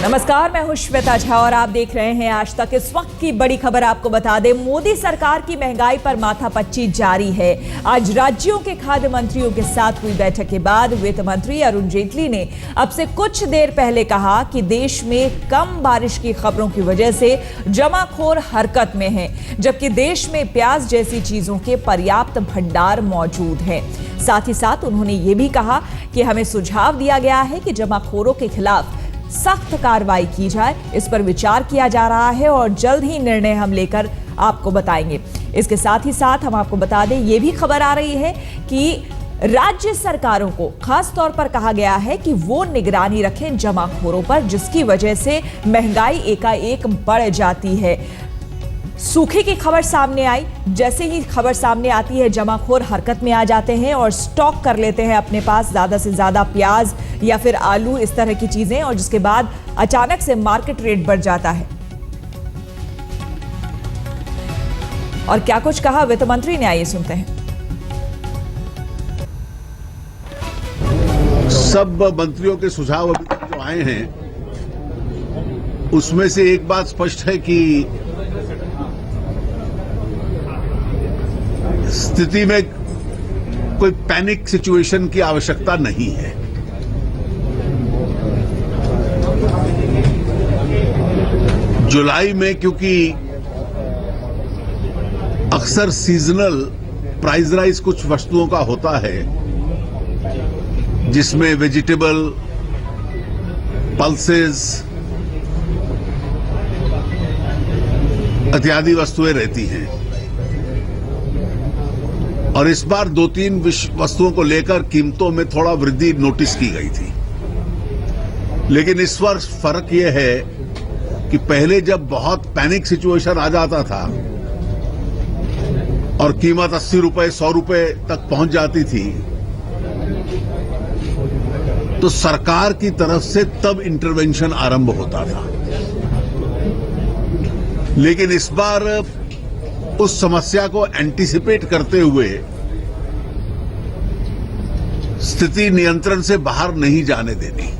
नमस्कार, मैं हूं श्वेता झा और आप देख रहे हैं आज तक। इस वक्त की बड़ी खबर आपको बता दें, मोदी सरकार की महंगाई पर माथापच्ची जारी है। आज राज्यों के खाद्य मंत्रियों के साथ हुई बैठक के बाद वित्त मंत्री अरुण जेटली ने अब से कुछ देर पहले कहा कि देश में कम बारिश की खबरों की वजह से जमाखोर हरकत में है, जबकि देश में प्याज जैसी चीजों के पर्याप्त भंडार मौजूद हैं। साथ ही साथ उन्होंने ये भी कहा कि हमें सुझाव दिया गया है कि जमाखोरों के खिलाफ सख्त कार्रवाई की जाए। इस पर विचार किया जा रहा है और जल्द ही निर्णय हम लेकर आपको बताएंगे। इसके साथ ही साथ हम आपको बता दें, ये भी खबर आ रही है कि राज्य सरकारों को खास तौर पर कहा गया है कि वो निगरानी रखें जमाखोरों पर, जिसकी वजह से महंगाई एकाएक बढ़ जाती है। सूखे की खबर सामने आई, जैसे ही खबर सामने आती है जमाखोर हरकत में आ जाते हैं और स्टॉक कर लेते हैं अपने पास ज्यादा से ज्यादा प्याज या फिर आलू, इस तरह की चीजें, और जिसके बाद अचानक से मार्केट रेट बढ़ जाता है। और क्या कुछ कहा वित्त मंत्री ने, आइए सुनते हैं। सब मंत्रियों के सुझाव अभी तक जो आए हैं उसमें से एक बात स्पष्ट है कि स्थिति में कोई पैनिक सिचुएशन की आवश्यकता नहीं है। जुलाई में क्योंकि अक्सर सीजनल प्राइस राइज कुछ वस्तुओं का होता है, जिसमें वेजिटेबल, पल्सेस इत्यादि वस्तुएं रहती हैं, और इस बार 2-3 वस्तुओं को लेकर कीमतों में थोड़ा वृद्धि नोटिस की गई थी। लेकिन इस वर्ष फर्क यह है कि पहले जब बहुत पैनिक सिचुएशन आ जाता था और कीमत 80 रुपए 100 रुपए तक पहुंच जाती थी, तो सरकार की तरफ से तब इंटरवेंशन आरंभ होता था। लेकिन इस बार उस समस्या को एंटीसिपेट करते हुए स्थिति नियंत्रण से बाहर नहीं जाने देनी।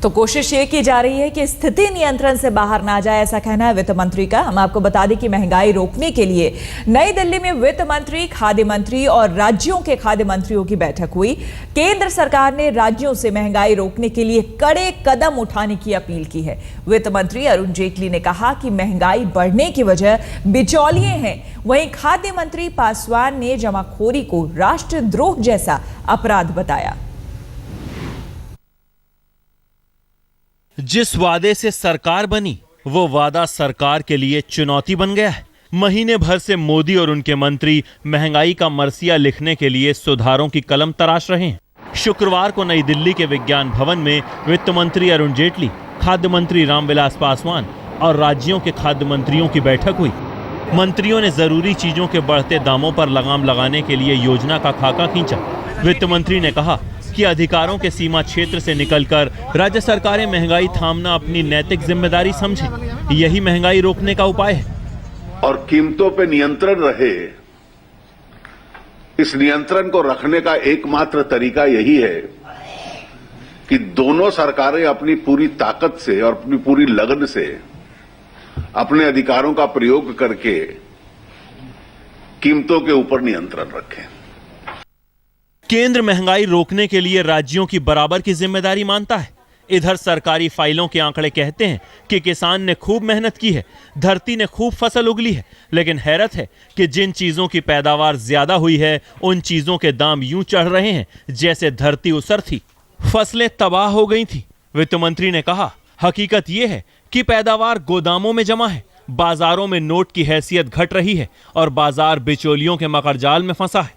तो कोशिश ये की जा रही है कि स्थिति नियंत्रण से बाहर ना जाए, ऐसा कहना है वित्त मंत्री का। हम आपको बता दें कि महंगाई रोकने के लिए नई दिल्ली में वित्त मंत्री, खाद्य मंत्री और राज्यों के खाद्य मंत्रियों की बैठक हुई। केंद्र सरकार ने राज्यों से महंगाई रोकने के लिए कड़े कदम उठाने की अपील की है। वित्त मंत्री अरुण जेटली ने कहा कि महंगाई बढ़ने की वजह बिचौलिए हैं। वहीं खाद्य मंत्री पासवान ने जमाखोरी को राष्ट्रद्रोह जैसा अपराध बताया। जिस वादे से सरकार बनी, वो वादा सरकार के लिए चुनौती बन गया है। महीने भर से मोदी और उनके मंत्री महंगाई का मरसिया लिखने के लिए सुधारों की कलम तराश रहे हैं। शुक्रवार को नई दिल्ली के विज्ञान भवन में वित्त मंत्री अरुण जेटली, खाद्य मंत्री रामविलास पासवान और राज्यों के खाद्य मंत्रियों की बैठक हुई। मंत्रियों ने जरूरी चीजों के बढ़ते दामों पर लगाम लगाने के लिए योजना का खाका खींचा। वित्त मंत्री ने कहा कि अधिकारों के सीमा क्षेत्र से निकलकर राज्य सरकारें महंगाई थामना अपनी नैतिक जिम्मेदारी समझें। यही महंगाई रोकने का उपाय है। और कीमतों पे नियंत्रण रहे, इस नियंत्रण को रखने का एकमात्र तरीका यही है कि दोनों सरकारें अपनी पूरी ताकत से और अपनी पूरी लगन से अपने अधिकारों का प्रयोग करके कीमतों के ऊपर नियंत्रण रखें। केंद्र महंगाई रोकने के लिए राज्यों की बराबर की जिम्मेदारी मानता है। इधर सरकारी फाइलों के आंकड़े कहते हैं कि किसान ने खूब मेहनत की है, धरती ने खूब फसल उगली है, लेकिन हैरत है कि जिन चीजों की पैदावार ज्यादा हुई है, उन चीजों के दाम यूं चढ़ रहे हैं जैसे धरती उसर थी, फसलें तबाह हो गई थी। वित्त मंत्री ने कहा, हकीकत यह है कि पैदावार गोदामों में जमा है, बाजारों में नोट की हैसियत घट रही है और बाजार बिचौलियों के मकड़जाल में फंसा है।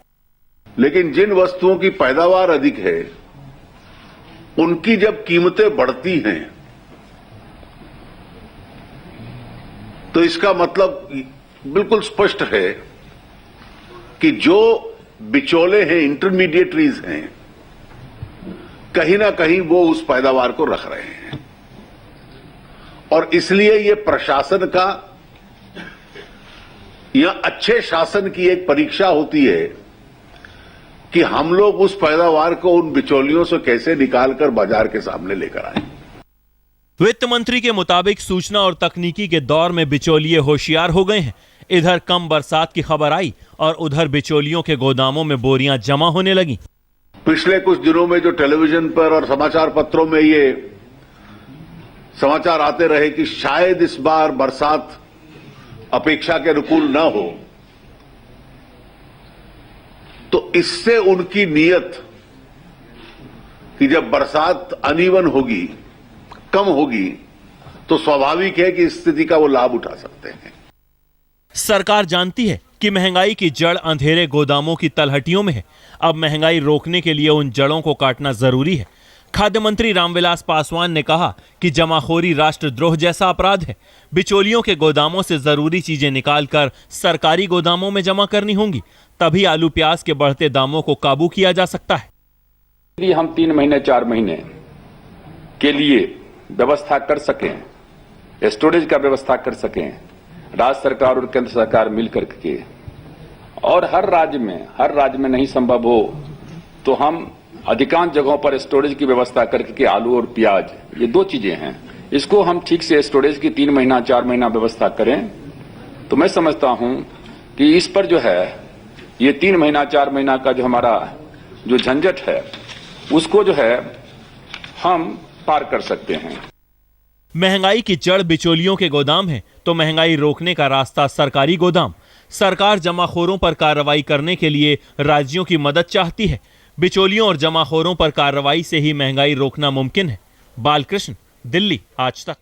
लेकिन जिन वस्तुओं की पैदावार अधिक है, उनकी जब कीमतें बढ़ती हैं, तो इसका मतलब बिल्कुल स्पष्ट है कि जो बिचौले हैं, इंटरमीडिएटरीज हैं, कहीं ना कहीं वो उस पैदावार को रख रहे हैं। और इसलिए ये प्रशासन का या अच्छे शासन की एक परीक्षा होती है कि हम लोग उस पैदावार को उन बिचौलियों से कैसे निकालकर बाजार के सामने लेकर आए। वित्त मंत्री के मुताबिक सूचना और तकनीकी के दौर में बिचौलिए होशियार हो गए हैं। इधर कम बरसात की खबर आई और उधर बिचौलियों के गोदामों में बोरियां जमा होने लगी। पिछले कुछ दिनों में जो टेलीविजन पर और समाचार पत्रों में ये समाचार आते रहे कि शायद इस बार बरसात अपेक्षा के अनुकूल न हो, तो इससे उनकी नीयत कि जब बरसात अनइवन होगी, कम होगी, तो स्वाभाविक है कि इस स्थिति का वो लाभ उठा सकते हैं। सरकार जानती है कि महंगाई की जड़ अंधेरे गोदामों की तलहटियों में है। अब महंगाई रोकने के लिए उन जड़ों को काटना जरूरी है। खाद्य मंत्री रामविलास पासवान ने कहा कि जमाखोरी राष्ट्रद्रोह जैसा अपराध है। बिचौलियों के गोदामों से जरूरी चीजें निकालकर सरकारी गोदामों में जमा करनी होंगी, तभी आलू प्याज के बढ़ते दामों को काबू किया जा सकता है। यदि हम 3 महीने 4 महीने के लिए व्यवस्था कर सकें, स्टोरेज का व्यवस्था कर सकें, राज्य सरकार और केंद्र सरकार मिलकर के, और हर राज्य में नहीं संभव हो तो हम अधिकांश जगहों पर स्टोरेज की व्यवस्था करके आलू और प्याज, ये 2 चीजें हैं, इसको हम ठीक से स्टोरेज की 3 महीना 4 महीना व्यवस्था करें, तो मैं समझता हूं कि इस पर जो है ये 3 महीना 4 महीना का जो हमारा जो झंझट है उसको जो है हम पार कर सकते हैं। महंगाई की जड़ बिचौलियों के गोदाम है, तो महंगाई रोकने का रास्ता सरकारी गोदाम। सरकार जमाखोरों पर कार्रवाई करने के लिए राज्यों की मदद चाहती है। बिचौलियों और जमाखोरों पर कार्रवाई से ही महंगाई रोकना मुमकिन है। बालकृष्ण, दिल्ली, आज तक।